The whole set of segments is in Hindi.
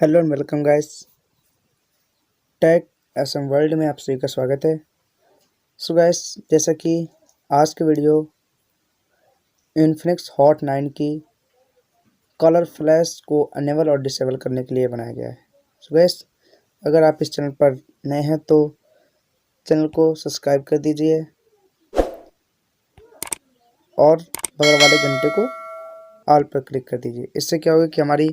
Hello and welcome guys. Tech SM World में आप सभी का स्वागत है। सो गाइस, जैसा कि आज की वीडियो इन्फिनिक्स हॉट 9 की कलर फ्लैश को अनेबल और डिसेबल करने के लिए बनाया गया है। सो गाइस, अगर आप इस चैनल पर नए हैं तो चैनल को सब्सक्राइब कर दीजिए और बगल वाले घंटे को ऑल पर क्लिक कर दीजिए। इससे क्या होगा कि हमारी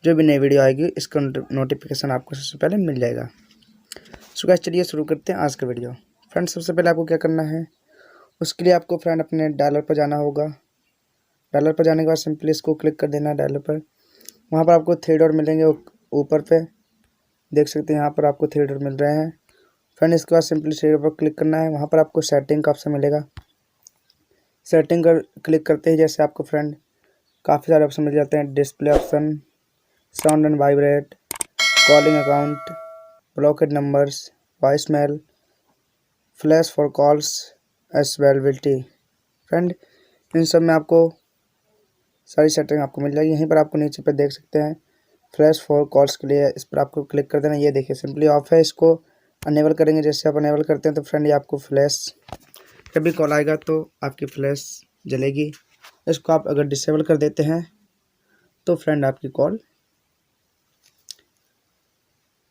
जो भी नई वीडियो आएगी इसका नोटिफिकेशन आपको सबसे पहले मिल जाएगा। सो गाइस, चलिए शुरू करते हैं आज का वीडियो। फ्रेंड, सबसे पहले आपको क्या करना है, उसके लिए आपको फ्रेंड अपने डायलर पर जाना होगा। डायलर पर जाने के बाद सिंपली इसको क्लिक कर देना है डायलर पर। वहाँ पर आपको थ्री डॉट मिलेंगे ऊपर पे, देख सकते हैं यहाँ पर आपको थ्री डॉट मिल रहे हैं। फ्रेंड, इसके बाद सिंपली थ्री डॉट पर क्लिक करना है। वहाँ पर आपको सेटिंग का ऑप्शन मिलेगा। सेटिंग कर क्लिक करते ही जैसे आपको फ्रेंड काफ़ी सारे ऑप्शन मिल जाते हैं। Display option, sound and vibrate, calling account, blocked numbers, voicemail, flash for calls, availability. Friend, इन सब में आपको सारी सेटिंग आपको मिल जाएगी। यहीं पर आपको नीचे पे देख सकते हैं फ्लैश फॉर कॉल्स के लिए, इस पर आपको क्लिक कर देना। ये देखिए सिंपली ऑफ है, इसको अनेबल करेंगे। जैसे आप अनेबल करते हैं तो फ्रेंड ये आपको फ्लैश जब भी कॉल आएगा तो आपकी फ्लैश जलेगी। इसको आप अगर डिसेबल कर देते हैं तो फ्रेंड आपकी कॉल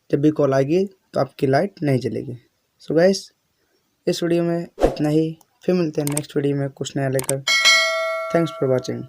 जब भी कॉल आएगी तो आपकी लाइट नहीं जलेगी। सो गाइस, इस वीडियो में इतना ही। फिर मिलते हैं नेक्स्ट वीडियो में कुछ नया लेकर। Thanks for watching.